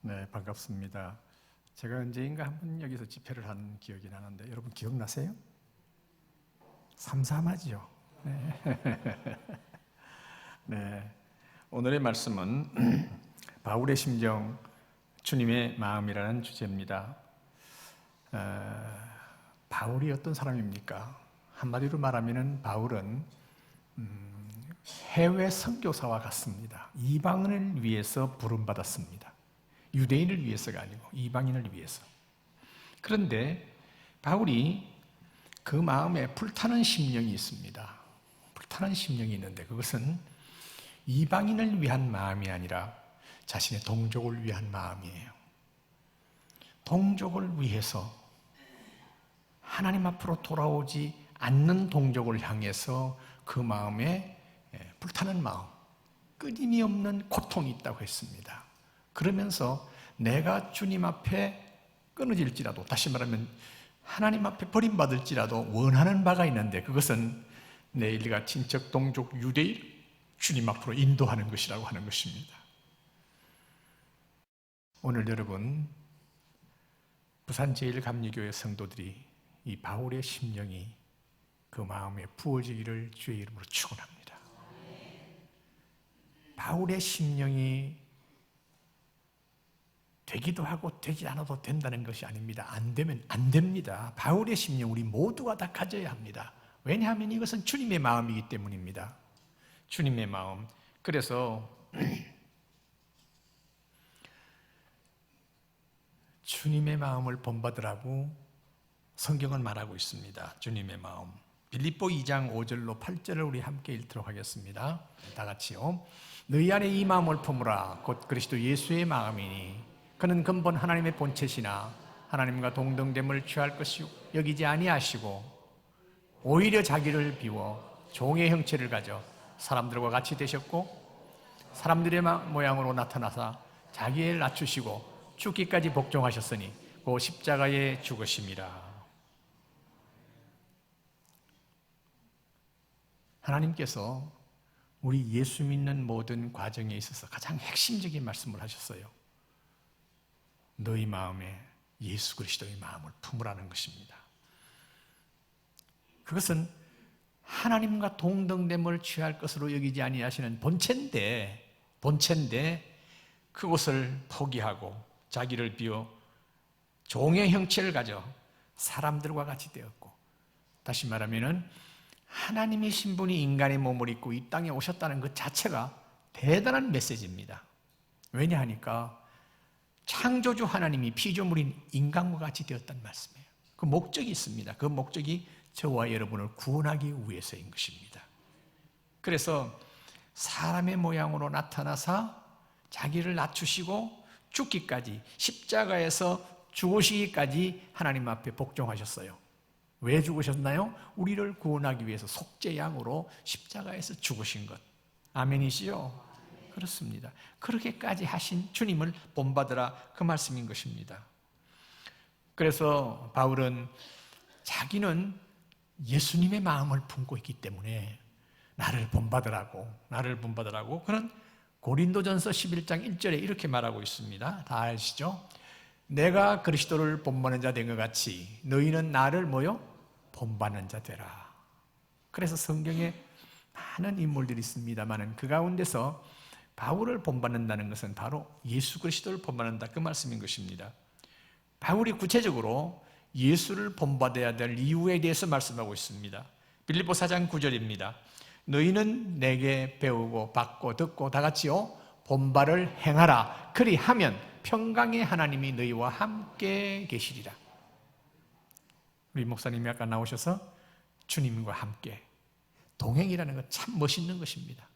네, 반갑습니다. 제가 언제인가 한번 여기서 집회를 한 기억이 나는데 여러분 기억나세요? 삼삼하죠? 네. 네. 오늘의 말씀은 바울의 심정, 주님의 마음이라는 주제입니다. 바울이 어떤 사람입니까? 한마디로 말하면 바울은 해외 선교사와 같습니다. 이방인을 위해서 부름받았습니다. 유대인을 위해서가 아니고 이방인을 위해서. 그런데 바울이 그 마음에 불타는 심령이 있습니다. 불타는 심령이 있는데 그것은 이방인을 위한 마음이 아니라 자신의 동족을 위한 마음이에요. 동족을 위해서 하나님 앞으로 돌아오지 않는 동족을 향해서 그 마음에 불타는 마음, 끊임이 없는 고통이 있다고 했습니다. 그러면서 내가 주님 앞에 끊어질지라도, 다시 말하면 하나님 앞에 버림받을지라도 원하는 바가 있는데 그것은 내 일가 친척, 동족, 유대인 주님 앞으로 인도하는 것이라고 하는 것입니다. 오늘 여러분 부산제일감리교회 성도들이 이 바울의 심령이 그 마음에 부어지기를 주의 이름으로 축원합니다. 바울의 심령이 되기도 하고 되지 않아도 된다는 것이 아닙니다. 안 되면 안 됩니다. 바울의 심령 우리 모두가 다 가져야 합니다. 왜냐하면 이것은 주님의 마음이기 때문입니다. 주님의 마음. 그래서 주님의 마음을 본받으라고 성경은 말하고 있습니다. 주님의 마음. 빌립보 2장 5절로 8절을 우리 함께 읽도록 하겠습니다. 다 같이요. 너희 안에 이 마음을 품으라. 곧 그리스도 예수의 마음이니 그는 근본 하나님의 본체시나 하나님과 동등됨을 취할 것이 여기지 아니하시고 오히려 자기를 비워 종의 형체를 가져 사람들과 같이 되셨고 사람들의 모양으로 나타나사 자기를 낮추시고 죽기까지 복종하셨으니 그 십자가에 죽으심이라. 하나님께서 우리 예수 믿는 모든 과정에 있어서 가장 핵심적인 말씀을 하셨어요. 너희 마음에 예수 그리스도의 마음을 품으라는 것입니다. 그것은 하나님과 동등됨을 취할 것으로 여기지 아니하시는 본체인데 그것을 포기하고 자기를 비워 종의 형체를 가져 사람들과 같이 되었고, 다시 말하면 하나님의 신분이 인간의 몸을 입고 이 땅에 오셨다는 것 자체가 대단한 메시지입니다. 왜냐하니까 창조주 하나님이 피조물인 인간과 같이 되었다는 말씀이에요. 그 목적이 있습니다. 그 목적이 저와 여러분을 구원하기 위해서인 것입니다. 그래서 사람의 모양으로 나타나사 자기를 낮추시고 죽기까지, 십자가에서 죽으시기까지 하나님 앞에 복종하셨어요. 왜 죽으셨나요? 우리를 구원하기 위해서 속죄양으로 십자가에서 죽으신 것. 아멘이시요? 그렇습니다. 그렇게까지 하신 주님을 본받으라, 그 말씀인 것입니다. 그래서 바울은 자기는 예수님의 마음을 품고 있기 때문에 나를 본받으라고 그런 고린도전서 11장 1절에 이렇게 말하고 있습니다. 다 아시죠? 내가 그리스도를 본받는 자 된 것 같이 너희는 나를 본받는 자 되라. 그래서 성경에 많은 인물들이 있습니다만 그 가운데서 바울을 본받는다는 것은 바로 예수 그리스도를 본받는다, 그 말씀인 것입니다. 바울이 구체적으로 예수를 본받아야 될 이유에 대해서 말씀하고 있습니다. 빌립보 4장 9절입니다. 너희는 내게 배우고 받고 듣고 다 같이요 본바를 행하라. 그리하면 평강의 하나님이 너희와 함께 계시리라. 우리 목사님이 아까 나오셔서 주님과 함께 동행이라는 것 참 멋있는 것입니다.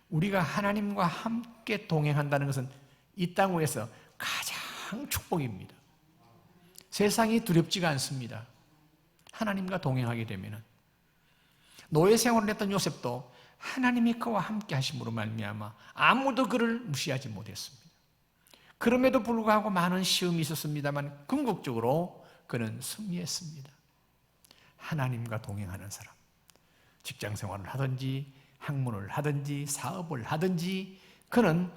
우리가 하나님과 함께 동행한다는 것은 이 땅 위에서 가장 축복입니다. 세상이 두렵지가 않습니다. 하나님과 동행하게 되면. 노예 생활을 했던 요셉도 하나님이 그와 함께 하심으로 말미암아 아무도 그를 무시하지 못했습니다. 그럼에도 불구하고 많은 시험이 있었습니다만 궁극적으로 그는 승리했습니다. 하나님과 동행하는 사람, 직장 생활을 하든지 학문을 하든지 사업을 하든지 그는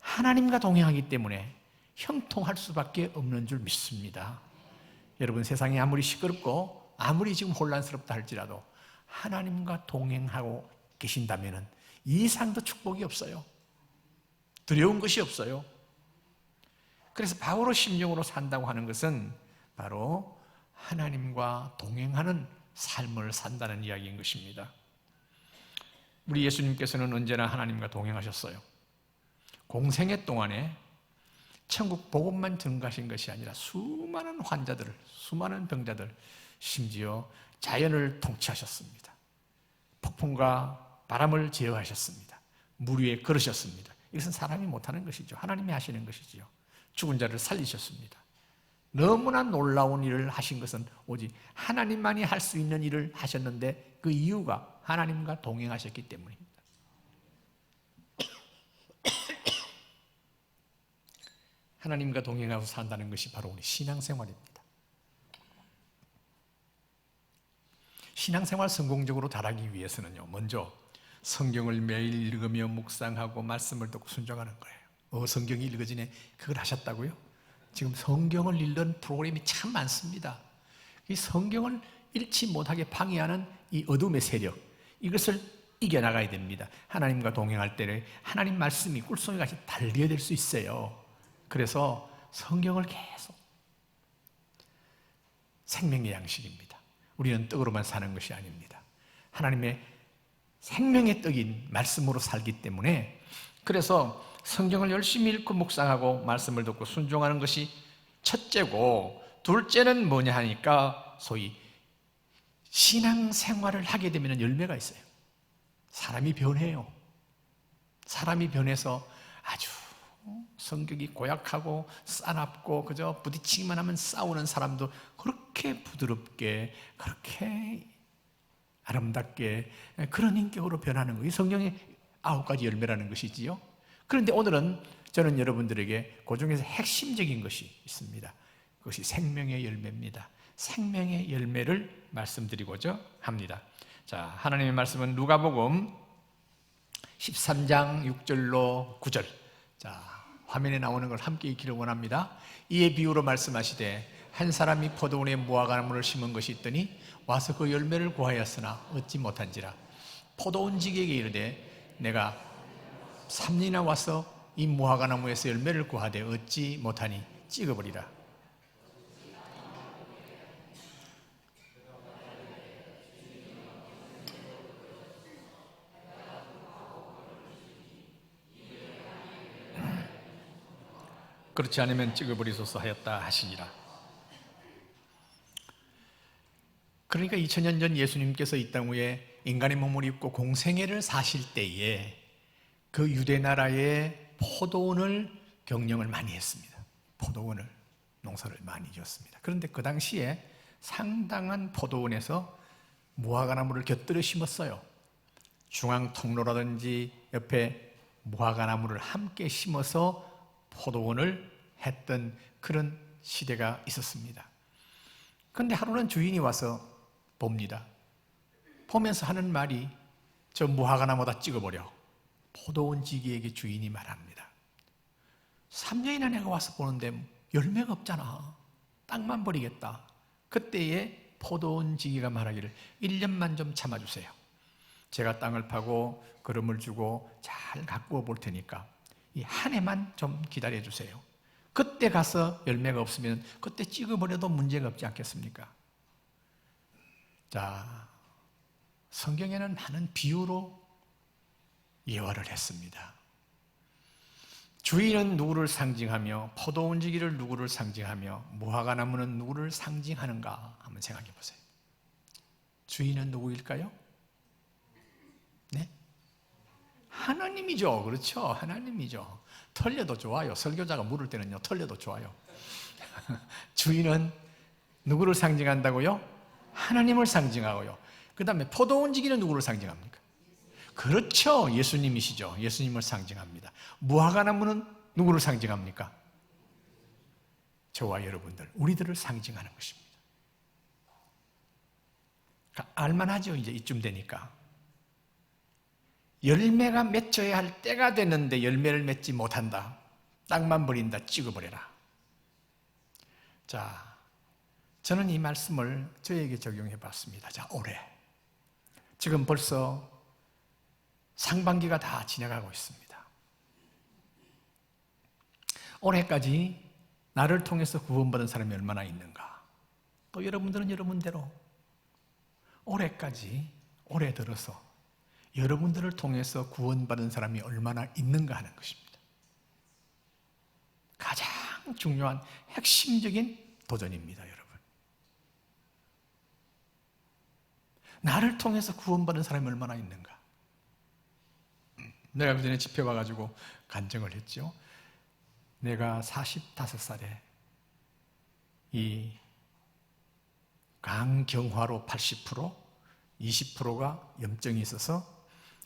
하나님과 동행하기 때문에 형통할 수밖에 없는 줄 믿습니다. 여러분, 세상이 아무리 시끄럽고 아무리 지금 혼란스럽다 할지라도 하나님과 동행하고 계신다면 이 이상도 축복이 없어요. 두려운 것이 없어요. 그래서 바울의 심령으로 산다고 하는 것은 바로 하나님과 동행하는 삶을 산다는 이야기인 것입니다. 우리 예수님께서는 언제나 하나님과 동행하셨어요. 공생애 동안에 천국 복음만 증가하신 것이 아니라 수많은 환자들, 수많은 병자들, 심지어 자연을 통치하셨습니다. 폭풍과 바람을 제어하셨습니다. 물 위에 걸으셨습니다. 이것은 사람이 못하는 것이죠. 하나님이 하시는 것이지요. 죽은 자를 살리셨습니다. 너무나 놀라운 일을 하신 것은 오직 하나님만이 할 수 있는 일을 하셨는데 그 이유가 하나님과 동행하셨기 때문입니다. 하나님과 동행하고 산다는 것이 바로 우리 신앙생활입니다. 신앙생활 성공적으로 잘하기 위해서는요, 먼저 성경을 매일 읽으며 묵상하고 말씀을 듣고 순종하는 거예요. 성경이 읽어지네, 그걸 하셨다고요? 지금 성경을 읽는 프로그램이 참 많습니다. 이 성경을 읽지 못하게 방해하는 이 어둠의 세력, 이것을 이겨나가야 됩니다. 하나님과 동행할 때는 하나님 말씀이 꿀송이같이 달려야 될 수 있어요. 그래서 성경을 계속, 생명의 양식입니다. 우리는 떡으로만 사는 것이 아닙니다. 하나님의 생명의 떡인 말씀으로 살기 때문에, 그래서 성경을 열심히 읽고 묵상하고 말씀을 듣고 순종하는 것이 첫째고, 둘째는 뭐냐 하니까 소위 신앙생활을 하게 되면 열매가 있어요. 사람이 변해요. 사람이 변해서 아주 성격이 고약하고 싸납고 그저 부딪히기만 하면 싸우는 사람도 그렇게 부드럽게, 그렇게 아름답게 그런 인격으로 변하는 거예요. 성경의 9가지 열매라는 것이지요. 그런데 오늘은 저는 여러분들에게 그 중에서 핵심적인 것이 있습니다. 그것이 생명의 열매입니다. 생명의 열매를 말씀드리고자 합니다. 자, 하나님의 말씀은 누가복음 13장 6절로 9절. 자, 화면에 나오는 걸 함께 읽기를 원합니다. 이에 비유로 말씀하시되 한 사람이 포도원에 무화과나무를 심은 것이 있더니 와서 그 열매를 구하였으나 얻지 못한지라. 포도원지기에게 이르되 내가 3년이나 와서 이 무화과나무에서 열매를 구하되 얻지 못하니 찍어버리라. 그렇지 않으면 찍어버리소서 하였다 하시니라. 그러니까 2000년 전 예수님께서 이 땅 위에 인간의 몸을 입고 공생애를 사실 때에 그 유대 나라의 포도원을 경영을 많이 했습니다. 포도원을, 농사를 많이 지었습니다. 그런데 그 당시에 상당한 포도원에서 무화과나무를 곁들여 심었어요. 중앙 통로라든지 옆에 무화과나무를 함께 심어서 포도원을 했던 그런 시대가 있었습니다. 그런데 하루는 주인이 와서 봅니다. 보면서 하는 말이 저 무화과나무 다 찍어버려. 포도원 지기에게 주인이 말합니다. 3년이나 내가 와서 보는데 열매가 없잖아. 땅만 버리겠다. 그때에 포도원 지기가 말하기를 1년만 좀 참아주세요. 제가 땅을 파고 거름을 주고 잘 가꾸어 볼 테니까 이 한 해만 좀 기다려 주세요. 그때 가서 열매가 없으면 그때 찍어버려도 문제가 없지 않겠습니까? 자, 성경에는 많은 비유로 예화를 했습니다. 주인은 누구를 상징하며 포도원지기를 누구를 상징하며 무화과나무는 누구를 상징하는가 한번 생각해 보세요. 주인은 누구일까요? 네? 하나님이죠. 그렇죠. 하나님이죠. 털려도 좋아요. 설교자가 물을 때는요, 털려도 좋아요. 주인은 누구를 상징한다고요? 하나님을 상징하고요. 그 다음에 포도원지기는 누구를 상징합니까? 그렇죠. 예수님이시죠. 예수님을 상징합니다. 무화과나무는 누구를 상징합니까? 저와 여러분들, 우리들을 상징하는 것입니다. 그러니까 알만하죠. 이제 이쯤 되니까. 열매가 맺혀야 할 때가 됐는데 열매를 맺지 못한다. 땅만 버린다. 찍어버려라. 자, 저는 이 말씀을 저에게 적용해 봤습니다. 자, 올해. 지금 벌써 상반기가 다 지나가고 있습니다. 올해까지 나를 통해서 구원받은 사람이 얼마나 있는가? 또 여러분들은 여러분대로 올해까지, 올해 들어서 여러분들을 통해서 구원받은 사람이 얼마나 있는가 하는 것입니다. 가장 중요한 핵심적인 도전입니다, 여러분. 나를 통해서 구원받은 사람이 얼마나 있는가? 내가 그 전에 집회 와가지고 간증을 했죠. 내가 45살에 이 강경화로 80%, 20%가 염증이 있어서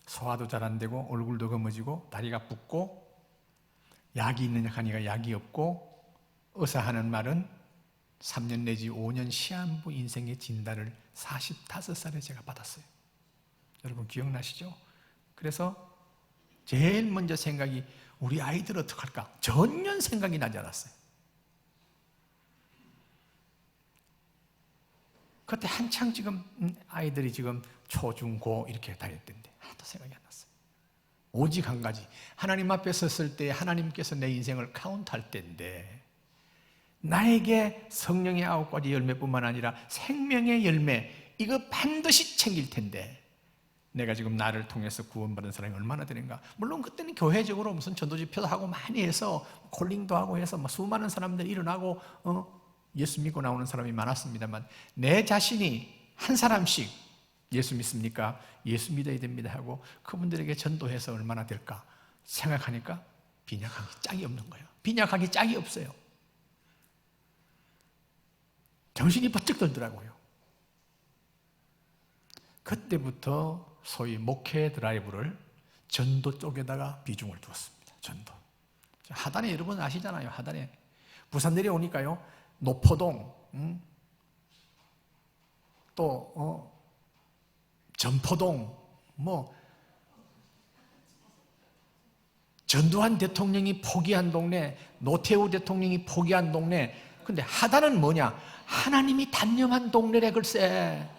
소화도 잘 안 되고 얼굴도 검어지고 다리가 붓고 약이 있느냐 하니까 약이 없고 의사 하는 말은 3년 내지 5년 시한부 인생의 진단을 45살에 제가 받았어요. 여러분 기억나시죠? 그래서 제일 먼저 생각이 우리 아이들 어떡할까? 전혀 생각이 나지 않았어요. 그때 한창 지금 아이들이 지금 초, 중, 고 이렇게 다녔던데 하나도 생각이 안 났어요. 오직 한 가지, 하나님 앞에 섰을 때 하나님께서 내 인생을 카운트할 때인데 나에게 성령의 9가지 열매뿐만 아니라 생명의 열매 이거 반드시 챙길 텐데 내가 지금 나를 통해서 구원받은 사람이 얼마나 되는가. 물론 그때는 교회적으로 무슨 전도 집회도 하고 많이 해서 콜링도 하고 해서 수많은 사람들이 일어나고 예수 믿고 나오는 사람이 많았습니다만 내 자신이 한 사람씩 예수 믿습니까? 예수 믿어야 됩니다 하고 그분들에게 전도해서 얼마나 될까 생각하니까 빈약하기 짝이 없는 거예요. 빈약하기 짝이 없어요. 정신이 번쩍 들더라고요. 그때부터 소위 목회 드라이브를 전도 쪽에다가 비중을 두었습니다. 전도. 하단에 여러분 아시잖아요. 하단에 부산 내려오니까요. 노포동, 또 전포동, 전두환 대통령이 포기한 동네, 노태우 대통령이 포기한 동네. 근데 하단은 뭐냐? 하나님이 단념한 동네래 글쎄.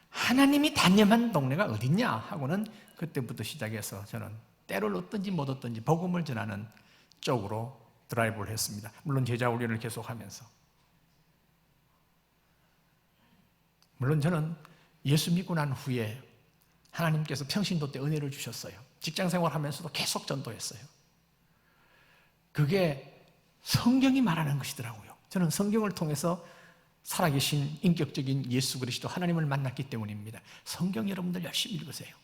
하나님이 단념한 동네가 어딨냐 하고는 그때부터 시작해서 저는 때를 얻든지 못 얻든지 복음을 전하는 쪽으로 드라이브를 했습니다. 물론 제자 훈련을 계속하면서. 물론 저는 예수 믿고 난 후에 하나님께서 평신도 때 은혜를 주셨어요. 직장생활 하면서도 계속 전도했어요. 그게 성경이 말하는 것이더라고요. 저는 성경을 통해서 살아계신 인격적인 예수 그리스도 하나님을 만났기 때문입니다. 성경 여러분들 열심히 읽으세요.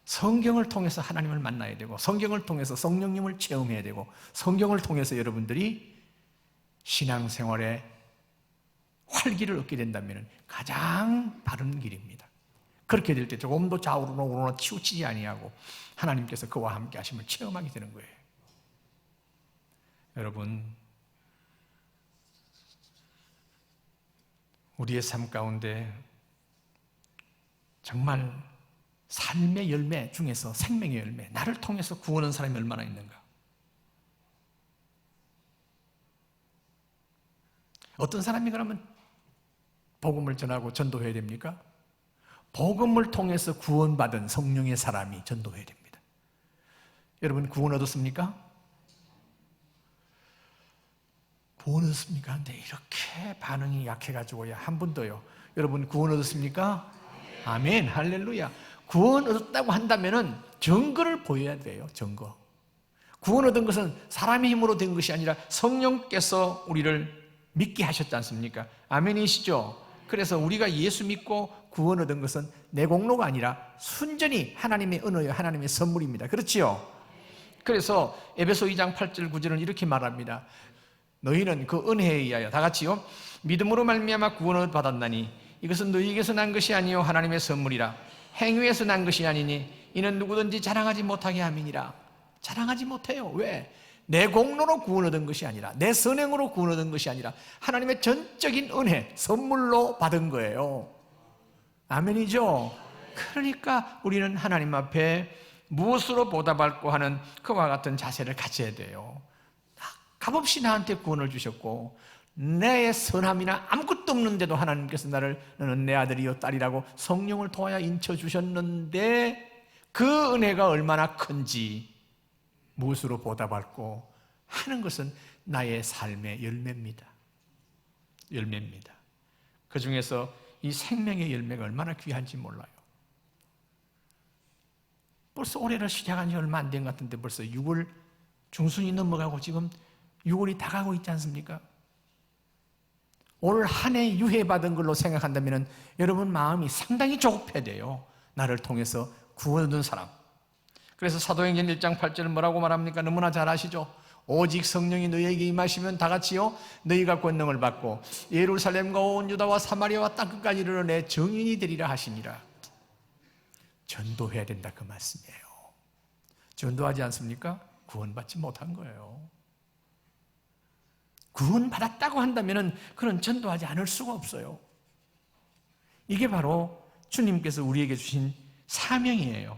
성경을 통해서 하나님을 만나야 되고 성경을 통해서 성령님을 체험해야 되고 성경을 통해서 여러분들이 신앙생활에 활기를 얻게 된다면 가장 바른 길입니다. 그렇게 될 때 조금도 좌우로나 우로나 치우치지 아니하고 하나님께서 그와 함께 하심을 체험하게 되는 거예요. 여러분, 우리의 삶 가운데 정말 삶의 열매 중에서 생명의 열매, 나를 통해서 구원한 사람이 얼마나 있는가? 어떤 사람이 그러면 복음을 전하고 전도해야 됩니까? 복음을 통해서 구원받은 성령의 사람이 전도해야 됩니다. 여러분 구원 얻었습니까? 구원 얻었습니까? 근데 이렇게 반응이 약해가지고야 한 번 더요. 여러분 구원 얻었습니까? 아멘, 할렐루야. 구원 얻었다고 한다면은 증거를 보여야 돼요. 증거. 구원 얻은 것은 사람의 힘으로 된 것이 아니라 성령께서 우리를 믿게 하셨지 않습니까? 아멘이시죠? 그래서 우리가 예수 믿고 구원 얻은 것은 내 공로가 아니라 순전히 하나님의 은혜요, 하나님의 선물입니다. 그렇지요? 그래서 에베소 2장 8절 9절은 이렇게 말합니다. 너희는 그 은혜에 의하여 다 같이요, 믿음으로 말미암아 구원을 받았나니 이것은 너희에게서 난 것이 아니요 하나님의 선물이라. 행위에서 난 것이 아니니 이는 누구든지 자랑하지 못하게 함이니라. 자랑하지 못해요. 왜? 내 공로로 구원 얻은 것이 아니라, 내 선행으로 구원 얻은 것이 아니라 하나님의 전적인 은혜, 선물로 받은 거예요. 아멘이죠? 그러니까 우리는 하나님 앞에 무엇으로 보답할고 하는 그와 같은 자세를 가져야 돼요. 값없이 나한테 구원을 주셨고 내 선함이나 아무것도 없는데도 하나님께서 너는 내 아들이요 딸이라고 성령을 통하여 인쳐주셨는데 그 은혜가 얼마나 큰지 무엇으로 보답할고 하는 것은 나의 삶의 열매입니다. 그 중에서 이 생명의 열매가 얼마나 귀한지 몰라요. 벌써 올해를 시작한 지 얼마 안 된 것 같은데 벌써 6월 중순이 넘어가고 지금 6월이 다가고 있지 않습니까? 올 한 해 유해받은 걸로 생각한다면 여러분 마음이 상당히 조급해야 돼요. 나를 통해서 구원 얻은 사람. 그래서 사도행전 1장 8절은 뭐라고 말합니까? 너무나 잘 아시죠? 오직 성령이 너희에게 임하시면 다 같이요 너희가 권능을 받고 예루살렘과 온 유다와 사마리아와 땅끝까지 이르러 내 증인이 되리라 하시니라. 전도해야 된다 그 말씀이에요. 전도하지 않습니까? 구원받지 못한 거예요. 구원받았다고 한다면 그는 전도하지 않을 수가 없어요. 이게 바로 주님께서 우리에게 주신 사명이에요.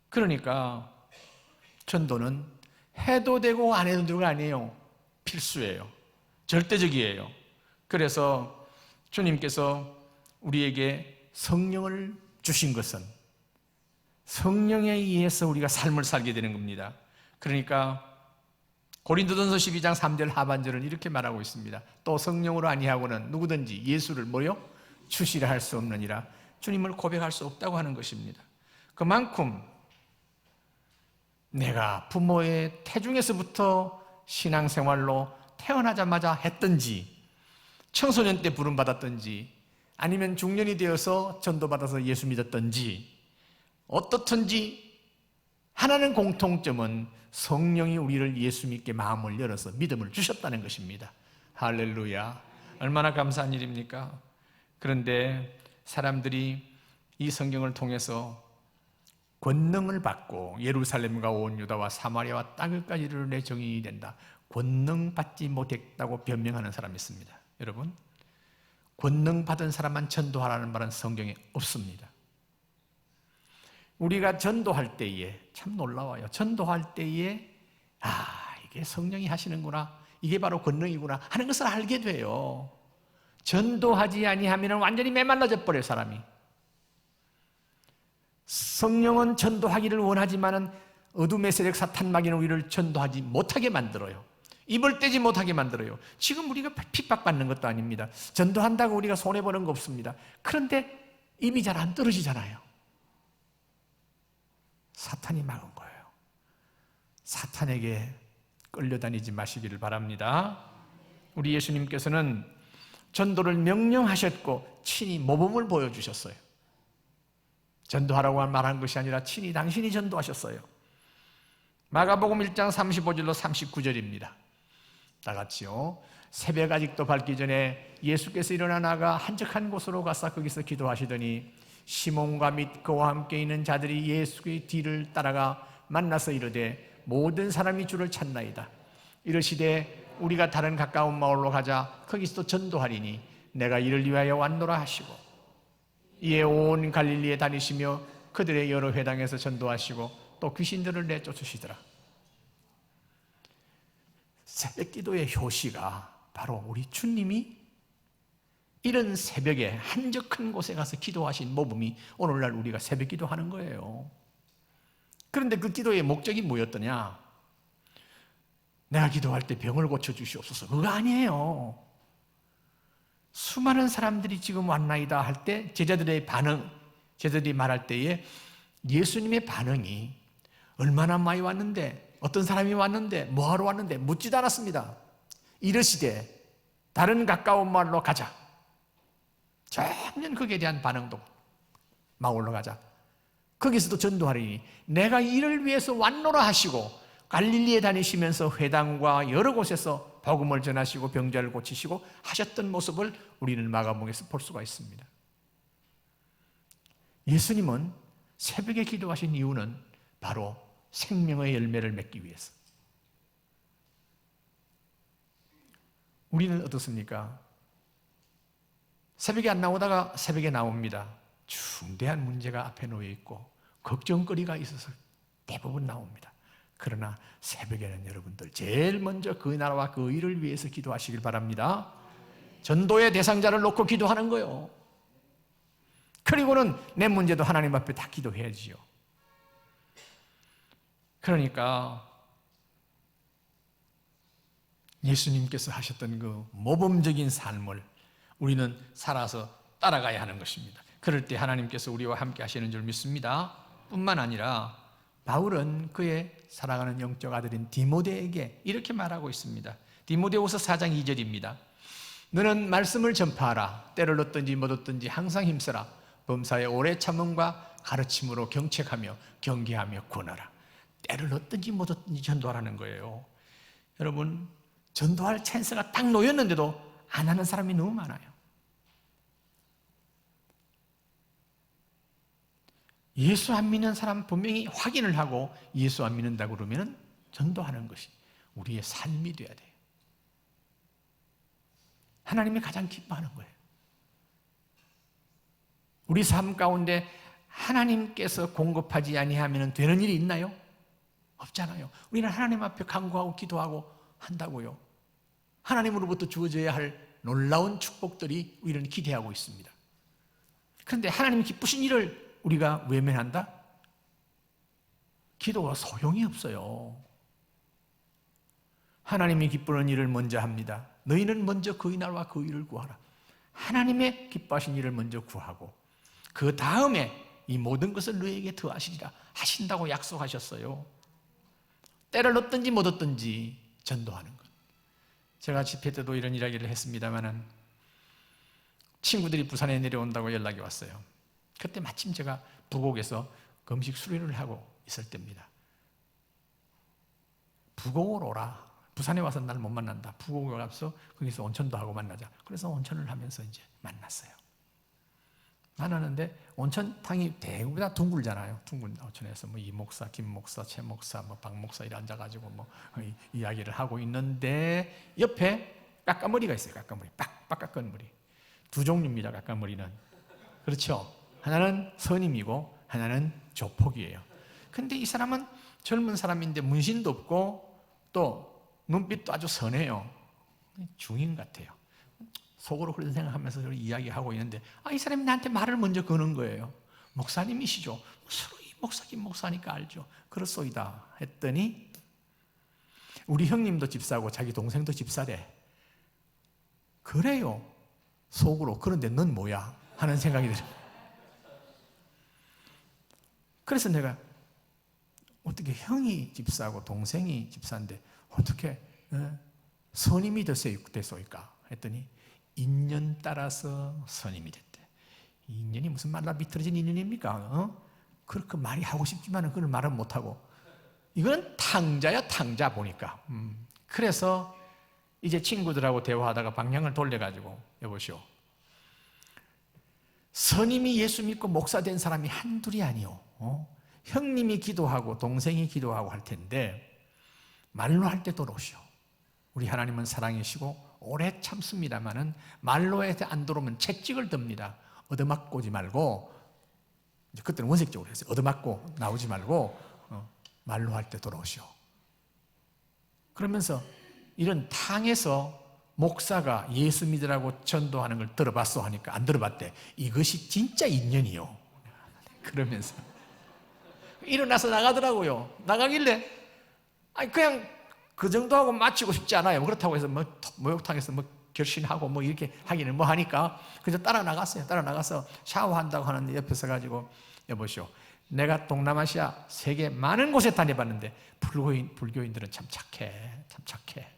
그러니까 전도는 해도 되고 안 해도 되고가 아니에요. 필수예요. 절대적이에요. 그래서 주님께서 우리에게 성령을 주신 것은 성령에 의해서 우리가 삶을 살게 되는 겁니다. 그러니까 고린도전서 12장 3절 하반절은 이렇게 말하고 있습니다. 또 성령으로 아니하고는 누구든지 예수를 뭐요? 주시라 할 수 없느니라. 주님을 고백할 수 없다고 하는 것입니다. 그만큼 내가 부모의 태중에서부터 신앙생활로 태어나자마자 했든지 청소년 때 부름받았든지 아니면 중년이 되어서 전도받아서 예수 믿었든지 어떻든지 하나는 공통점은 성령이 우리를 예수 믿게 마음을 열어서 믿음을 주셨다는 것입니다. 할렐루야. 얼마나 감사한 일입니까? 그런데 사람들이 이 성경을 통해서 권능을 받고 예루살렘과 온 유다와 사마리아와 땅끝까지 이르러 내 증인이 된다. 권능 받지 못했다고 변명하는 사람이 있습니다. 여러분, 권능 받은 사람만 전도하라는 말은 성경에 없습니다. 우리가 전도할 때에 참 놀라워요. 전도할 때에 이게 성령이 하시는구나, 이게 바로 권능이구나 하는 것을 알게 돼요. 전도하지 아니하면 완전히 메말라져 버려요, 사람이. 성령은 전도하기를 원하지만은 어둠의 세력 사탄 마귀는 우리를 전도하지 못하게 만들어요. 입을 떼지 못하게 만들어요. 지금 우리가 핍박받는 것도 아닙니다. 전도한다고 우리가 손해보는 거 없습니다. 그런데 입이 잘 안 떨어지잖아요. 사탄이 막은 거예요. 사탄에게 끌려다니지 마시기를 바랍니다. 우리 예수님께서는 전도를 명령하셨고 친히 모범을 보여주셨어요. 전도하라고 말한 것이 아니라 친히 당신이 전도하셨어요. 마가복음 1장 35절로 39절입니다. 다 같이요. 새벽 아직도 밝기 전에 예수께서 일어나 나가 한적한 곳으로 가서 거기서 기도하시더니 시몬과 및 그와 함께 있는 자들이 예수의 뒤를 따라가 만나서 이르되 모든 사람이 주를 찾나이다. 이르시되 우리가 다른 가까운 마을로 가자. 거기서도 전도하리니 내가 이를 위하여 왔노라 하시고 이에 온 갈릴리에 다니시며 그들의 여러 회당에서 전도하시고 또 귀신들을 내쫓으시더라. 새벽 기도의 효시가 바로 우리 주님이 이런 새벽에 한적한 곳에 가서 기도하신 모범이 오늘날 우리가 새벽 기도하는 거예요. 그런데 그 기도의 목적이 뭐였더냐? 내가 기도할 때 병을 고쳐주시옵소서. 그거 아니에요. 수많은 사람들이 지금 왔나이다 할 때 제자들의 반응, 제자들이 말할 때에 예수님의 반응이 얼마나 많이 왔는데, 어떤 사람이 왔는데, 뭐하러 왔는데 묻지도 않았습니다. 이르시되 다른 가까운 마을로 가자. 전혀 거기에 대한 반응도 마을로 가자. 거기서도 전도하리니 내가 이를 위해서 왔노라 하시고 갈릴리에 다니시면서 회당과 여러 곳에서 복음을 전하시고 병자를 고치시고 하셨던 모습을 우리는 마가복음에서 볼 수가 있습니다. 예수님은 새벽에 기도하신 이유는 바로 생명의 열매를 맺기 위해서. 우리는 어떻습니까? 새벽에 안 나오다가 새벽에 나옵니다. 중대한 문제가 앞에 놓여 있고 걱정거리가 있어서 대부분 나옵니다. 그러나 새벽에는 여러분들 제일 먼저 그 나라와 그 일을 위해서 기도하시길 바랍니다. 전도의 대상자를 놓고 기도하는 거예요. 그리고는 내 문제도 하나님 앞에 다 기도해야지요. 그러니까 예수님께서 하셨던 그 모범적인 삶을 우리는 살아서 따라가야 하는 것입니다. 그럴 때 하나님께서 우리와 함께 하시는 줄 믿습니다. 뿐만 아니라 바울은 그의 사랑하는 영적 아들인 디모데에게 이렇게 말하고 있습니다. 디모데후서 4장 2절입니다. 너는 말씀을 전파하라. 때를 얻든지 못 얻든지 항상 힘써라. 범사에 오래 참음과 가르침으로 경책하며 경계하며 권하라. 때를 얻든지 못 얻든지 전도하라는 거예요. 여러분, 전도할 찬스가 딱 놓였는데도 안 하는 사람이 너무 많아요. 예수 안 믿는 사람 분명히 확인을 하고 예수 안 믿는다고 그러면 전도하는 것이 우리의 삶이 돼야 돼요. 하나님이 가장 기뻐하는 거예요. 우리 삶 가운데 하나님께서 공급하지 아니하면 되는 일이 있나요? 없잖아요. 우리는 하나님 앞에 간구하고 기도하고 한다고요. 하나님으로부터 주어져야 할 놀라운 축복들이 우리는 기대하고 있습니다. 그런데 하나님이 기쁘신 일을 우리가 외면한다? 기도가 소용이 없어요. 하나님이 기쁘는 일을 먼저 합니다. 너희는 먼저 그의 나라와 그 일을 구하라. 하나님의 기뻐하신 일을 먼저 구하고 그 다음에 이 모든 것을 너희에게 더하시리라 하신다고 약속하셨어요. 때를 얻든지 못 얻든지 전도하는 것. 제가 집회 때도 이런 이야기를 했습니다마는 친구들이 부산에 내려온다고 연락이 왔어요. 그때 마침 제가 부곡에서 금식 수련을 하고 있을 때입니다. 부곡으로 오라. 부산에 와서 날 못 만난다. 부곡에 가서 거기서 온천도 하고 만나자. 그래서 온천을 하면서 이제 만났어요. 만나는데 온천탕이 대부분 다 둥글잖아요. 둥근 온천에서 뭐 이 목사, 김 목사, 최 목사, 뭐 박 목사 이래 앉아가지고 뭐 이야기를 하고 있는데 옆에 깎아머리가 있어요. 깎아머리, 빡빡 깎아머리. 두 종류입니다. 깎아머리는 그렇죠. 하나는 선임이고 하나는 조폭이에요. 근데 이 사람은 젊은 사람인데 문신도 없고 또 눈빛도 아주 선해요. 중인 같아요. 속으로 그런 생각하면서 이야기하고 있는데 이 사람이 나한테 말을 먼저 거는 거예요. 목사님이시죠? 서로 이 목사긴 목사니까 알죠. 그렇소이다 했더니 우리 형님도 집사고 자기 동생도 집사래. 그래요. 속으로. 그런데 넌 뭐야? 하는 생각이 들어요. 그래서 내가 어떻게 형이 집사고 동생이 집사인데 어떻게 선임이 됐소이까? 했더니 인연 따라서 선임이 됐대. 인연이 무슨 말라 비틀어진 인연입니까? 그렇게 말이 하고 싶지만 그걸 말은 못하고 이건 탕자야 탕자 보니까. 그래서 이제 친구들하고 대화하다가 방향을 돌려가지고 여보시오. 선임이 예수 믿고 목사 된 사람이 한둘이 아니오. 형님이 기도하고 동생이 기도하고 할 텐데 말로 할 때 들어오시오. 우리 하나님은 사랑이시고 오래 참습니다마는 말로 해서 안 들어오면 채찍을 듭니다. 얻어맞고 오지 말고 이제 그때는 원색적으로 했어요. 얻어맞고 나오지 말고 말로 할 때 돌아오시오. 그러면서 이런 탕에서 목사가 예수 믿으라고 전도하는 걸 들어봤어 하니까 안 들어봤대. 이것이 진짜 인연이요. 그러면서 일어나서 나가더라고요. 나가길래 그냥 그 정도하고 마치고 싶지 않아요. 그렇다고 해서 목욕탕에서 결신하고 이렇게 하기는 하니까 그래서 따라 나갔어요. 따라 나가서 샤워한다고 하는데 옆에 서가지고 여보시오. 내가 동남아시아 세계 많은 곳에 다녀봤는데 불교인들은 참 착해. 참 착해.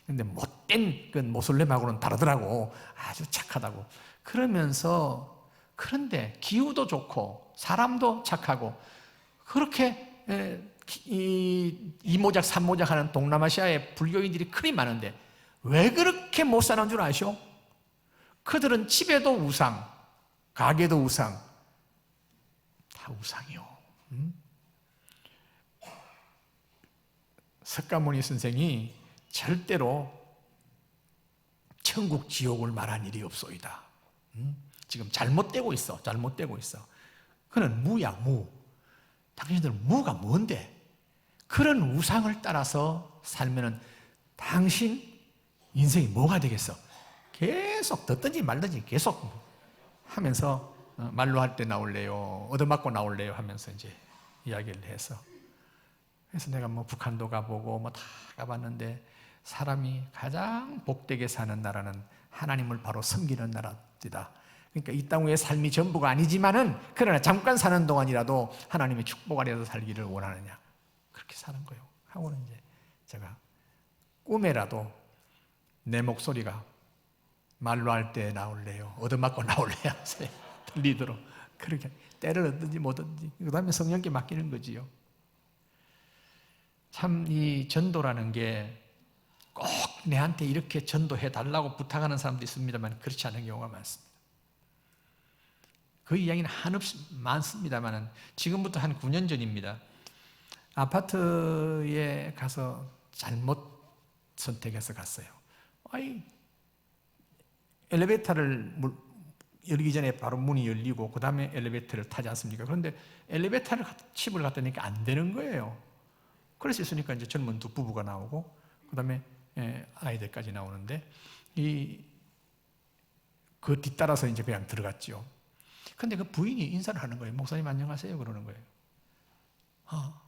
근데 못된 그 모슬렘하고는 다르더라고. 아주 착하다고. 그러면서 그런데 기후도 좋고 사람도 착하고 그렇게 이모작 삼모작 하는 동남아시아에 불교인들이 그리 많은데 왜 그렇게 못 사는 줄 아시오? 그들은 집에도 우상, 가게도 우상, 다 우상이요. 석가모니 선생이 절대로 천국 지옥을 말한 일이 없소이다. 지금 잘못되고 있어. 잘못되고 있어. 그는 무야, 무. 당신들 무가 뭔데? 그런 우상을 따라서 살면은 당신 인생이 뭐가 되겠어? 계속 듣든지 말든지 계속 하면서 말로 할 때 나올래요? 얻어맞고 나올래요? 하면서 이제 이야기를 해서. 그래서 내가 뭐 북한도 가보고 뭐 다 가봤는데 사람이 가장 복되게 사는 나라는 하나님을 바로 섬기는 나라입니다. 그러니까 이 땅 위의 삶이 전부가 아니지만은 그러나 잠깐 사는 동안이라도 하나님의 축복 아래서 살기를 원하느냐. 그렇게 사는 거예요. 하고는 이제 제가 꿈에라도 내 목소리가 말로 할 때 나올래요? 얻어맞고 나올래요? 들리도록 그렇게 때를 얻든지 못 얻든지 그 다음에 성령께 맡기는 거지요. 참 이 전도라는 게 꼭 내한테 이렇게 전도해 달라고 부탁하는 사람도 있습니다만 그렇지 않은 경우가 많습니다. 그 이야기는 한없이 많습니다만 지금부터 한 9년 전입니다. 아파트에 가서 잘못 선택해서 갔어요. 엘리베이터를 열기 전에 바로 문이 열리고 그 다음에 엘리베이터를 타지 않습니까? 그런데 엘리베이터를 칩을 갖다 놓으니까 안 되는 거예요. 그래서 있으니까 이제 젊은 두 부부가 나오고 그 다음에 아이들까지 나오는데 그 뒤따라서 이제 그냥 들어갔죠. 근데 그 부인이 인사를 하는 거예요. 목사님 안녕하세요 그러는 거예요.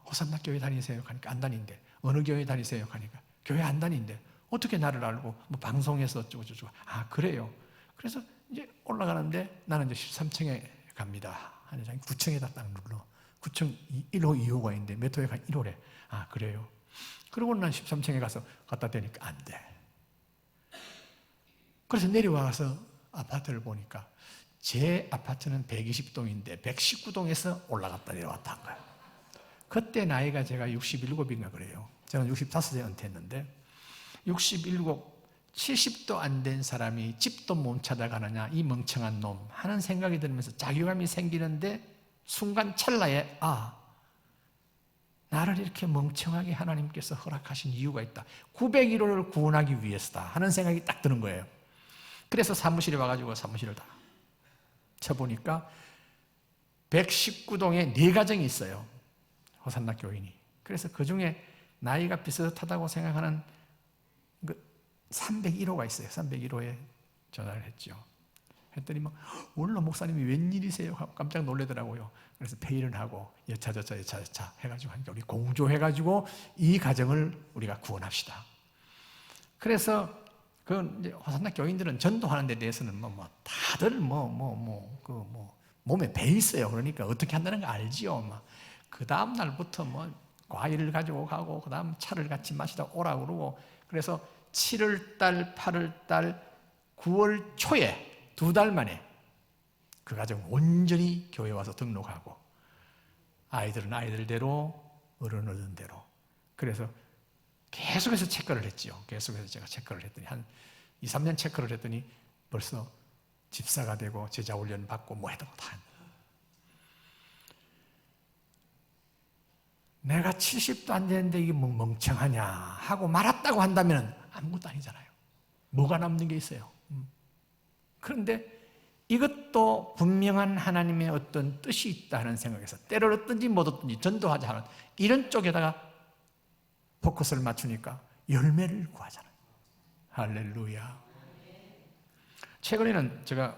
호산나 교회 다니세요? 하니까 안 다닌대. 어느 교회 다니세요? 하니까 교회 안 다닌대. 어떻게 나를 알고 뭐 방송에서 어쩌고저쩌고. 그래요. 그래서 이제 올라가는데 나는 이제 13층에 갑니다. 한 9층에다 딱 눌러. 9층 1호, 2호가 있는데 몇 호에 가 1호래. 그래요. 그러고 난 13층에 가서 갖다 대니까 안 돼. 그래서 내려와서 아파트를 보니까 제 아파트는 120동인데 119동에서 올라갔다 내려왔다 한 거예요. 그때 나이가 제가 67인가 그래요. 저는 65세 은퇴했는데 67, 70도 안 된 사람이 집도 못 찾아가느냐 이 멍청한 놈 하는 생각이 들면서 자괴감이 생기는데 순간 찰나에 나를 이렇게 멍청하게 하나님께서 허락하신 이유가 있다. 901호를 구원하기 위해서다 하는 생각이 딱 드는 거예요. 그래서 사무실에 와가지고 사무실을 다 쳐보니까 119동에 4가정이 있어요. 호산나 교인이. 그래서 그 중에 나이가 비슷하다고 생각하는 301호가 있어요. 301호에 전화를 했죠. 했더니 원로 목사님이 웬일이세요? 하고 깜짝 놀라더라고요. 그래서 회의를 하고 여차저차 해가지고 하니까 우리 공조해가지고 이 가정을 우리가 구원합시다. 그래서 그 이제 호산나 교인들은 전도하는 데 대해서는 다들 몸에 배 있어요. 그러니까 어떻게 한다는 거 알지요. 그 다음 날부터 과일을 가지고 가고 그 다음 차를 같이 마시다 오라고 그러고 그래서 7월달, 8월달, 9월 초에 2달 만에 그 가정 온전히 교회 와서 등록하고 아이들은 아이들대로 어른은 어른대로 그래서 계속해서 체크를 했지요. 계속해서 제가 체크를 했더니 한 2, 3년 체크를 했더니 벌써 집사가 되고 제자훈련 받고 해도 다 내가 70도 안 되는데 이게 멍청하냐 하고 말았다고 한다면 아무것도 아니잖아요. 뭐가 남는 게 있어요. 그런데 이것도 분명한 하나님의 어떤 뜻이 있다 하는 생각에서 때를 얻든지 못 얻든지 전도하자 하는 이런 쪽에다가 포커스를 맞추니까 열매를 구하잖아요. 할렐루야. 최근에는 제가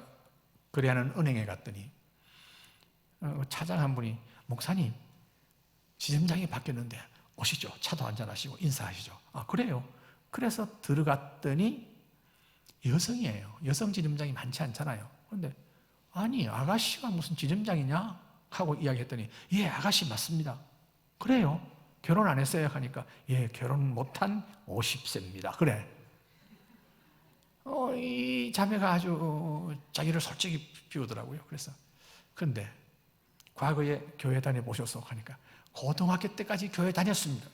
거래하는 은행에 갔더니 차장 한 분이 목사님 지점장이 바뀌었는데 오시죠. 차도 한잔하시고 인사하시죠. 그래요. 그래서 들어갔더니 여성이에요. 여성 지점장이 많지 않잖아요. 그런데 아니 아가씨가 무슨 지점장이냐 하고 이야기했더니 예 아가씨 맞습니다. 그래요. 결혼 안 했어요? 하니까 예 결혼 못한 50세입니다. 그래. 이 자매가 아주 자기를 솔직히 비우더라고요. 그래서 그런데 과거에 교회 다녀보셨어? 하니까 고등학교 때까지 교회 다녔습니다.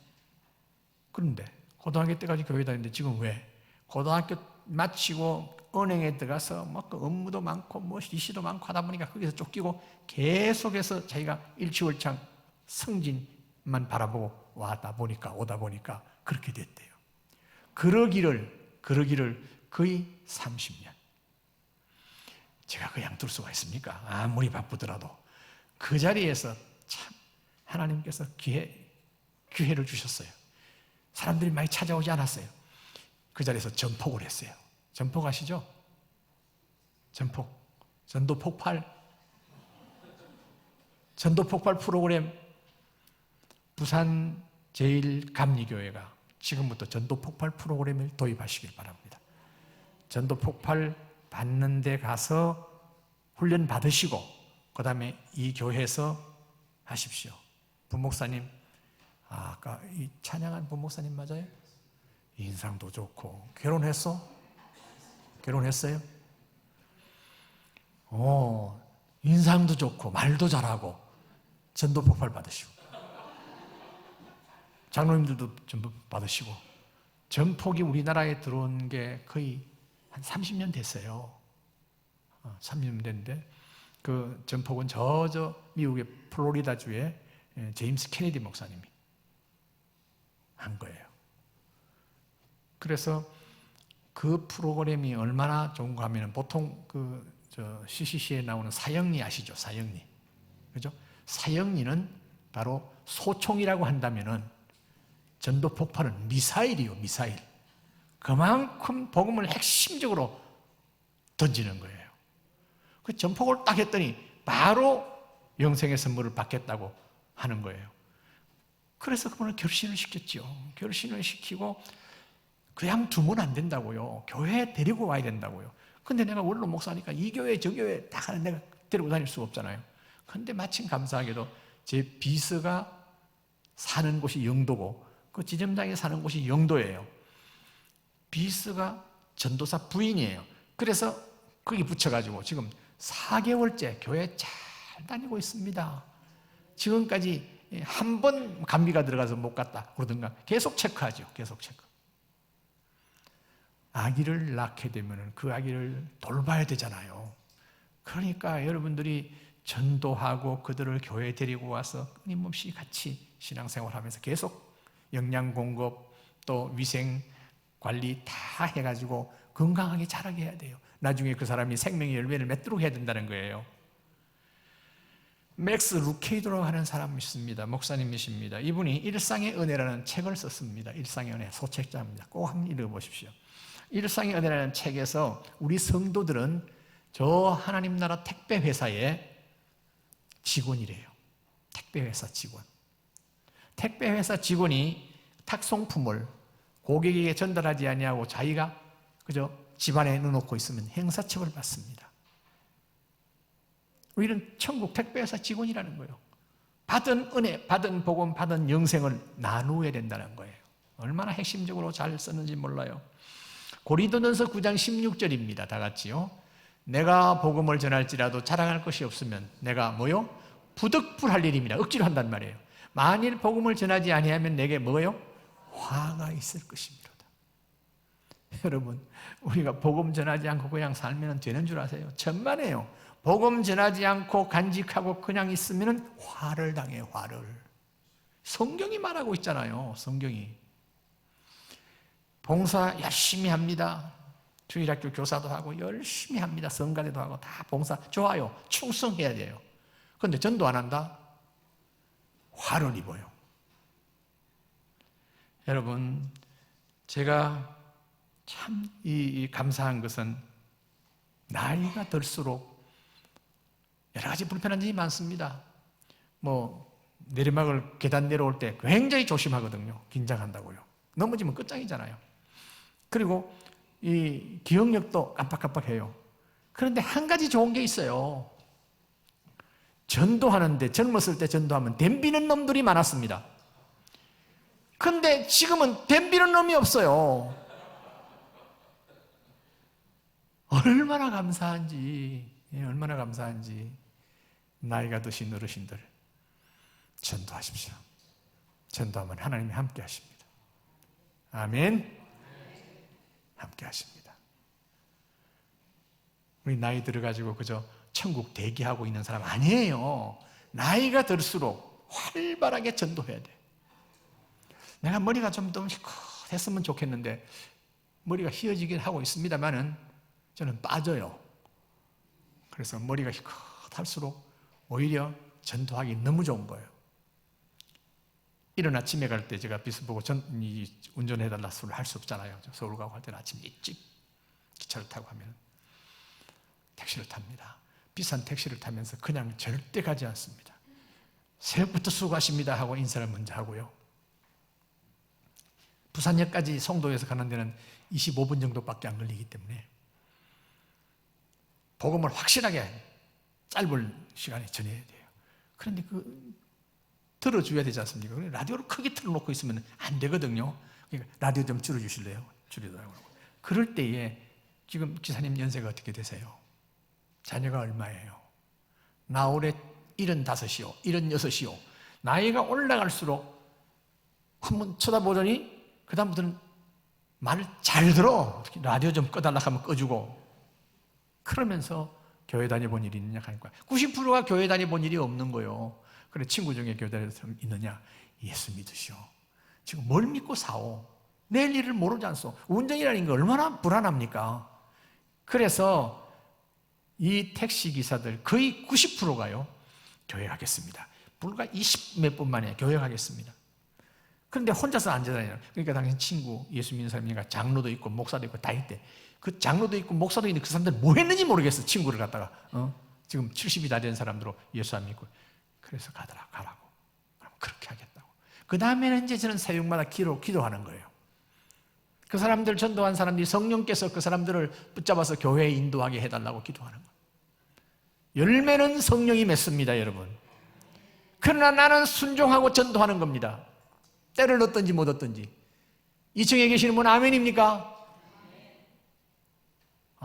그런데 고등학교 때까지 교회 다녔는데 지금 왜? 고등학교 마치고 은행에 들어가서 업무도 많고 이시도 많고 하다 보니까 거기서 쫓기고 계속해서 자기가 일취월장 승진만 바라보고 오다 보니까 그렇게 됐대요. 그러기를 거의 30년. 제가 그냥 둘 수가 있습니까? 아무리 바쁘더라도. 그 자리에서 참 하나님께서 기회를 주셨어요. 사람들이 많이 찾아오지 않았어요. 그 자리에서 전폭을 했어요. 전폭 아시죠? 전폭. 전도 폭발. 전도 폭발 프로그램. 부산 제1감리교회가 지금부터 전도 폭발 프로그램을 도입하시길 바랍니다. 전도 폭발 받는 데 가서 훈련 받으시고 그 다음에 이 교회에서 하십시오. 부목사님, 아까 이 찬양한 부목사님 맞아요? 인상도 좋고 결혼했어? 결혼했어요? 인상도 좋고 말도 잘하고 전도 폭발 받으시고 장로님들도 전부 받으시고 전폭이 우리나라에 들어온 게 거의 한 30년 됐어요. 30년 됐는데 그 전폭은 저 미국의 플로리다주의 제임스 케네디 목사님이 한 거예요. 그래서 그 프로그램이 얼마나 좋은가 하면 보통 CCC에 나오는 사형리 아시죠? 사형리. 그죠? 사형리는 바로 소총이라고 한다면은 전도 폭발은 미사일이요, 미사일. 그만큼 복음을 핵심적으로 던지는 거예요. 그 전폭을 딱 했더니 바로 영생의 선물을 받겠다고 하는 거예요. 그래서 그분을 결신을 시켰죠. 결신을 시키고 그냥 두면 안 된다고요. 교회에 데리고 와야 된다고요. 근데 내가 원로 목사니까 이 교회 저 교회 다 가는 내가 데리고 다닐 수가 없잖아요. 근데 마침 감사하게도 제 비서가 사는 곳이 영도고 그 지점장이 사는 곳이 영도예요. 비서가 전도사 부인이에요. 그래서 거기 붙여가지고 지금 4개월째 교회 잘 다니고 있습니다. 지금까지 한 번 감비가 들어가서 못 갔다 그러든가 계속 체크하죠. 계속 체크. 아기를 낳게 되면 그 아기를 돌봐야 되잖아요. 그러니까 여러분들이 전도하고 그들을 교회에 데리고 와서 끊임없이 같이 신앙생활하면서 계속 영양 공급 또 위생 관리 다 해가지고 건강하게 자라게 해야 돼요. 나중에 그 사람이 생명의 열매를 맺도록 해야 된다는 거예요. 맥스 루케이도라고 하는 사람이 있습니다. 목사님이십니다. 이분이 일상의 은혜라는 책을 썼습니다. 일상의 은혜, 소책자입니다. 꼭 한번 읽어보십시오. 일상의 은혜라는 책에서 우리 성도들은 저 하나님 나라 택배 회사의 직원이래요. 택배 회사 직원. 택배 회사 직원이 탁송품을 고객에게 전달하지 아니하고 자기가 그저 집안에 넣어놓고 있으면 형사처벌을 받습니다. 우리는 천국 택배회사 직원이라는 거예요. 받은 은혜, 받은 복음, 받은 영생을 나누어야 된다는 거예요. 얼마나 핵심적으로 잘 썼는지 몰라요. 고린도전서 9장 16절입니다. 다 같이요. 내가 복음을 전할지라도 자랑할 것이 없으면 내가 뭐요? 부득불할 일입니다. 억지로 한단 말이에요. 만일 복음을 전하지 아니하면 내게 뭐요? 화가 있을 것입니다. 여러분, 우리가 복음 전하지 않고 그냥 살면 되는 줄 아세요? 천만에요. 복음 전하지 않고 간직하고 그냥 있으면 화를 당해요. 화를. 성경이 말하고 있잖아요. 성경이. 봉사 열심히 합니다. 주일학교 교사도 하고 열심히 합니다. 성가대도 하고 다 봉사 좋아요. 충성해야 돼요. 그런데 전도 안 한다? 화를 입어요. 여러분, 제가 참 감사한 것은 나이가 들수록 여러 가지 불편한 점이 많습니다. 내리막을 계단 내려올 때 굉장히 조심하거든요. 긴장한다고요. 넘어지면 끝장이잖아요. 그리고 이 기억력도 깜빡깜빡해요. 그런데 한 가지 좋은 게 있어요. 전도하는데 젊었을 때 전도하면 덤비는 놈들이 많았습니다. 근데 지금은 덤비는 놈이 없어요. 얼마나 감사한지, 얼마나 감사한지. 나이가 드신 어르신들 전도하십시오. 전도하면 하나님이 함께 하십니다. 아멘. 함께 하십니다. 우리 나이 들어가지고 그저 천국 대기하고 있는 사람 아니에요. 나이가 들수록 활발하게 전도해야 돼. 내가 머리가 좀 더 했으면 좋겠는데 머리가 휘어지긴 하고 있습니다만은 저는 빠져요. 그래서 머리가 희끗할수록 오히려 전도하기 너무 좋은 거예요. 이른 아침에 갈 때 제가 비서 보고 운전해달라 소리를 할 수 없잖아요. 서울 가고 할 때는 아침 일찍 기차를 타고 하면 택시를 탑니다. 비싼 택시를 타면서 그냥 절대 가지 않습니다. 새벽부터 수고하십니다 하고 인사를 먼저 하고요. 부산역까지 송도에서 가는 데는 25분 정도밖에 안 걸리기 때문에 복음을 확실하게 짧은 시간에 전해야 돼요. 그런데 들어줘야 되지 않습니까? 라디오를 크게 틀어놓고 있으면 안 되거든요. 그러니까 라디오 좀 줄여주실래요? 줄이더라고요. 그럴 때에 지금 기사님 연세가 어떻게 되세요? 자녀가 얼마예요? 나 올해 75이요, 76이요. 나이가 올라갈수록 한번 쳐다보더니 그 다음부터는 말을 잘 들어. 라디오 좀 꺼달라 하면 꺼주고. 그러면서 교회 다녀본 일이 있느냐 하니까 90%가 교회 다녀본 일이 없는 거예요. 그래, 친구 중에 교회 다니는 사람 있느냐? 예수 믿으시오. 지금 뭘 믿고 사오? 내일 일을 모르지 않소. 운전이라는 게 얼마나 불안합니까? 그래서 이 택시기사들 거의 90%가요 교회 가겠습니다. 불과 20몇 분 만에 교회 가겠습니다. 그런데 혼자서 앉아다니는, 그러니까 당신 친구 예수 믿는 사람이니까 장로도 있고 목사도 있고 다 있대. 그 장로도 있고 목사도 있는데 그 사람들 뭐 했는지 모르겠어. 친구를 갖다가 지금 70이 다 된 사람들로 예수 안 믿고. 그래서 가라고. 그럼 그렇게 하겠다고. 그 다음에는 이제 저는 새벽마다 기도하는 거예요. 그 사람들 전도한 사람들이 성령께서 그 사람들을 붙잡아서 교회에 인도하게 해달라고 기도하는 거예요. 열매는 성령이 맺습니다, 여러분. 그러나 나는 순종하고 전도하는 겁니다. 때를 얻든지 못 얻든지. 2층에 계시는 분 아멘입니까?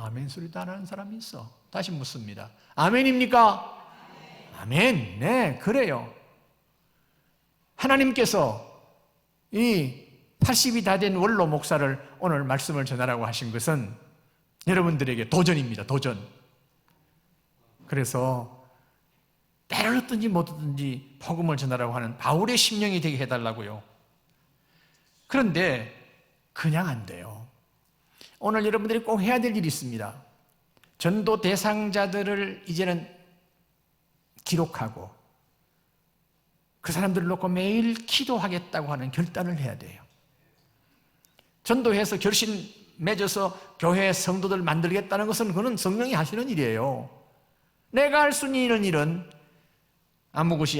아멘 소리도 안 하는 사람이 있어. 다시 묻습니다. 아멘입니까? 아멘. 네, 그래요. 하나님께서 이 80이 다 된 원로 목사를 오늘 말씀을 전하라고 하신 것은 여러분들에게 도전입니다. 도전. 그래서 때를 얻든지 못 얻든지 복음을 전하라고 하는 바울의 심령이 되게 해달라고요. 그런데 그냥 안 돼요. 오늘 여러분들이 꼭 해야 될 일이 있습니다. 전도 대상자들을 이제는 기록하고 그 사람들을 놓고 매일 기도하겠다고 하는 결단을 해야 돼요. 전도해서 결심 맺어서 교회 성도들 만들겠다는 것은 그건 성령이 하시는 일이에요. 내가 할 수 있는 일은 아무것이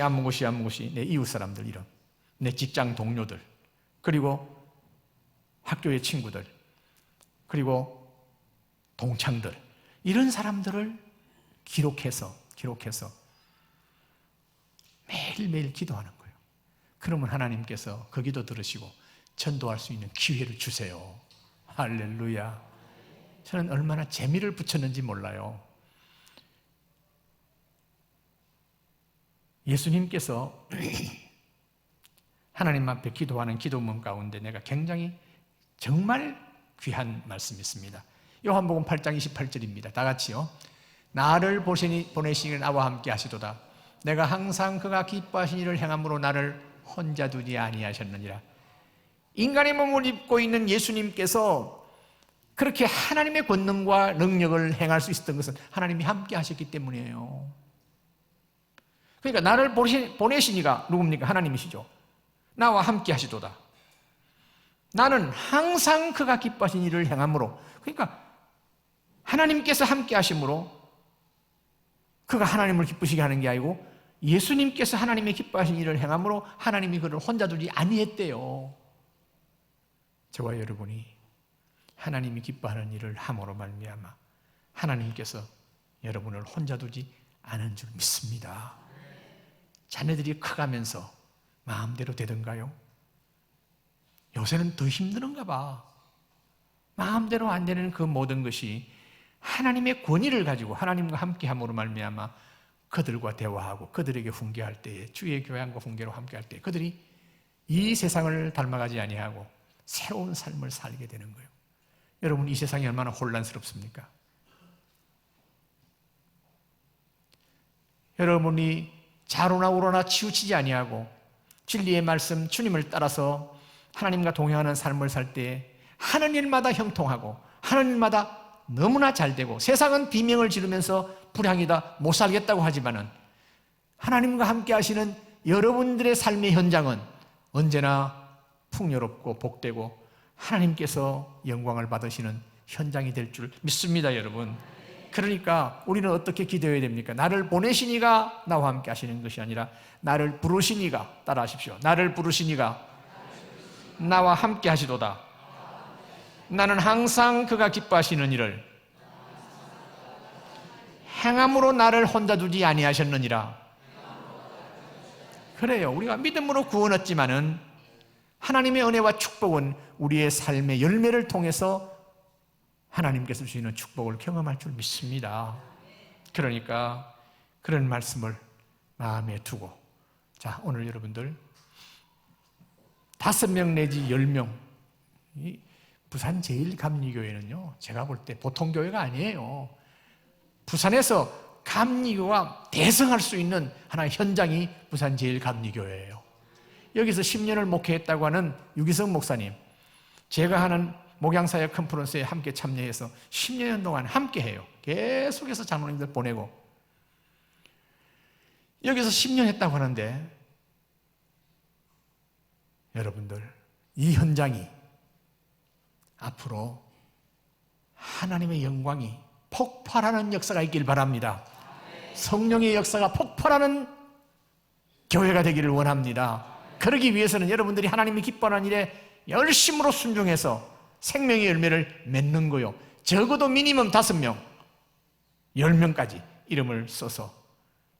내 이웃 사람들 이름, 내 직장 동료들, 그리고 학교의 친구들, 그리고 동창들, 이런 사람들을 기록해서 매일매일 기도하는 거예요. 그러면 하나님께서 그 기도 들으시고 전도할 수 있는 기회를 주세요. 할렐루야. 저는 얼마나 재미를 붙였는지 몰라요. 예수님께서 하나님 앞에 기도하는 기도문 가운데 내가 굉장히 정말 귀한 말씀이 있습니다. 요한복음 8장 28절입니다. 다 같이요. 나를 보내시니 나와 함께 하시도다. 내가 항상 그가 기뻐하신 일을 행함으로 나를 혼자 두지 아니하셨느니라. 인간의 몸을 입고 있는 예수님께서 그렇게 하나님의 권능과 능력을 행할 수 있었던 것은 하나님이 함께 하셨기 때문이에요. 그러니까 나를 보내시니가 누굽니까? 하나님이시죠. 나와 함께 하시도다. 나는 항상 그가 기뻐하신 일을 행함으로, 그러니까 하나님께서 함께 하심으로 그가 하나님을 기쁘시게 하는 게 아니고 예수님께서 하나님의 기뻐하신 일을 행함으로 하나님이 그를 혼자 두지 아니했대요. 저와 여러분이 하나님이 기뻐하는 일을 함으로 말미암아 하나님께서 여러분을 혼자 두지 않은 줄 믿습니다. 자녀들이 커가면서 마음대로 되던가요? 요새는 더 힘드는가 봐. 마음대로 안 되는 그 모든 것이 하나님의 권위를 가지고 하나님과 함께함으로 말미암아 그들과 대화하고 그들에게 훈계할 때에 주의 교양과 훈계로 함께할 때 그들이 이 세상을 닮아가지 아니하고 새로운 삶을 살게 되는 거예요. 여러분, 이 세상이 얼마나 혼란스럽습니까? 여러분이 좌로나 우로나 치우치지 아니하고 진리의 말씀 주님을 따라서 하나님과 동행하는 삶을 살 때 하는 일마다 형통하고 하는 일마다 너무나 잘 되고 세상은 비명을 지르면서 불행이다, 못 살겠다고 하지만은 하나님과 함께 하시는 여러분들의 삶의 현장은 언제나 풍요롭고 복되고 하나님께서 영광을 받으시는 현장이 될 줄 믿습니다, 여러분. 그러니까 우리는 어떻게 기도해야 됩니까? 나를 보내시니가 나와 함께 하시는 것이 아니라 나를 부르시니가, 따라하십시오. 나를 부르시니가 나와 함께 하시도다. 나는 항상 그가 기뻐하시는 일을 행함으로 나를 혼자 두지 아니하셨느니라. 그래요. 우리가 믿음으로 구원 얻지만은 하나님의 은혜와 축복은 우리의 삶의 열매를 통해서 하나님께서 주시는 축복을 경험할 줄 믿습니다. 그러니까 그런 말씀을 마음에 두고, 자, 오늘 여러분들 5명 내지 10명, 이 부산 제1감리교회는요, 제가 볼 때 보통 교회가 아니에요. 부산에서 감리교가 대성할 수 있는 하나의 현장이 부산 제1감리교회예요. 여기서 10년을 목회했다고 하는 유기성 목사님, 제가 하는 목양사역 컨퍼런스에 함께 참여해서 10년 동안 함께 해요. 계속해서 장로님들 보내고. 여기서 10년 했다고 하는데 여러분들, 이 현장이 앞으로 하나님의 영광이 폭발하는 역사가 있길 바랍니다. 성령의 역사가 폭발하는 교회가 되기를 원합니다. 그러기 위해서는 여러분들이 하나님이 기뻐하는 일에 열심으로 순종해서 생명의 열매를 맺는 거요. 적어도 미니멈 5명, 10명까지 이름을 써서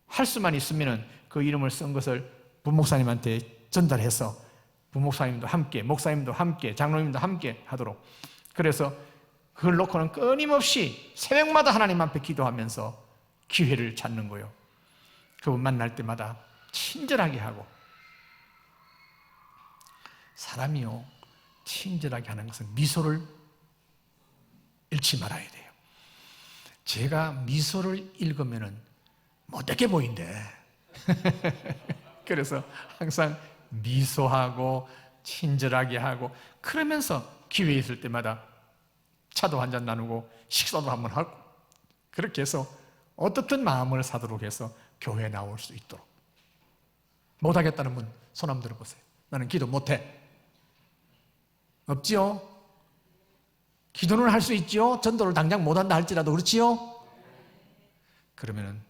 할 수만 있으면 그 이름을 쓴 것을 부목사님한테 전달해서 부목사님도 함께, 목사님도 함께, 장로님도 함께 하도록, 그래서 그걸 놓고는 끊임없이 새벽마다 하나님 앞에 기도하면서 기회를 찾는 거예요. 그분 만날 때마다 친절하게 하고, 사람이요, 친절하게 하는 것은 미소를 잃지 말아야 돼요. 제가 미소를 잃으면 못되게 보인대. 그래서 항상 미소하고 친절하게 하고, 그러면서 기회 있을 때마다 차도 한잔 나누고 식사도 한번 하고, 그렇게 해서 어떻든 마음을 사도록 해서 교회에 나올 수 있도록. 못하겠다는 분 손 한번 들어보세요. 나는 기도 못해. 없지요? 기도는 할 수 있지요? 전도를 당장 못한다 할지라도 그렇지요? 그러면은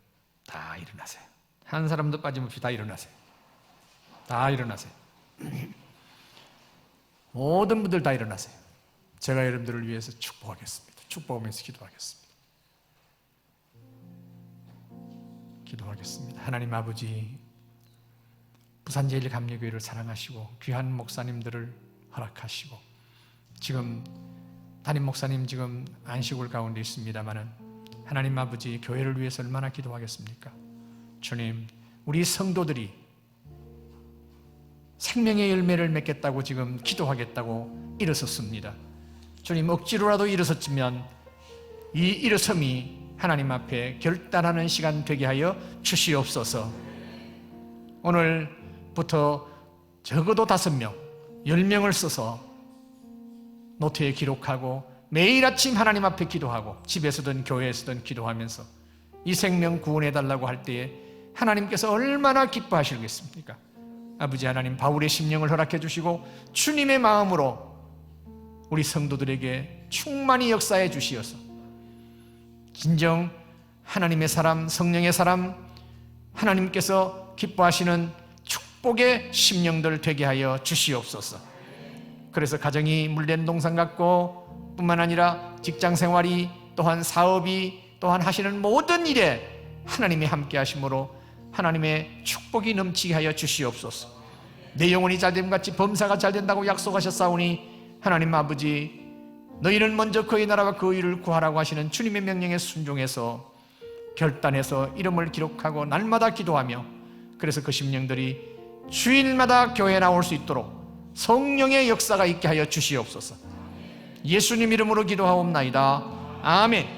다 일어나세요. 한 사람도 빠짐없이 다 일어나세요. 다 일어나세요. 모든 분들 다 일어나세요. 제가 여러분들을 위해서 축복하겠습니다. 축복하면서 기도하겠습니다. 기도하겠습니다. 하나님 아버지, 부산 제1감리교회를 사랑하시고 귀한 목사님들을 허락하시고, 지금 담임 목사님 지금 안식월 가운데 있습니다마는 하나님 아버지, 교회를 위해서 얼마나 기도하겠습니까? 주님, 우리 성도들이 생명의 열매를 맺겠다고 지금 기도하겠다고 일어섰습니다. 주님, 억지로라도 일어섰지만 이 일어섬이 하나님 앞에 결단하는 시간 되게 하여 주시옵소서. 오늘부터 적어도 5명, 10명을 써서 노트에 기록하고 매일 아침 하나님 앞에 기도하고 집에서든 교회에서든 기도하면서 이 생명 구원해달라고 할 때에 하나님께서 얼마나 기뻐하시겠습니까? 아버지 하나님, 바울의 심령을 허락해 주시고 주님의 마음으로 우리 성도들에게 충만히 역사해 주시어서 진정 하나님의 사람, 성령의 사람, 하나님께서 기뻐하시는 축복의 심령들 되게 하여 주시옵소서. 그래서 가정이 물된 동산 같고 뿐만 아니라 직장생활이, 또한 사업이, 또한 하시는 모든 일에 하나님이 함께 하심으로 하나님의 축복이 넘치게 하여 주시옵소서. 내 영혼이 잘됨 같이 범사가 잘된다고 약속하셨사오니 하나님 아버지, 너희는 먼저 그의 나라와 그 의를 구하라고 하시는 주님의 명령에 순종해서 결단해서 이름을 기록하고 날마다 기도하며, 그래서 그 심령들이 주일마다 교회에 나올 수 있도록 성령의 역사가 있게 하여 주시옵소서. 예수님 이름으로 기도하옵나이다. 아멘.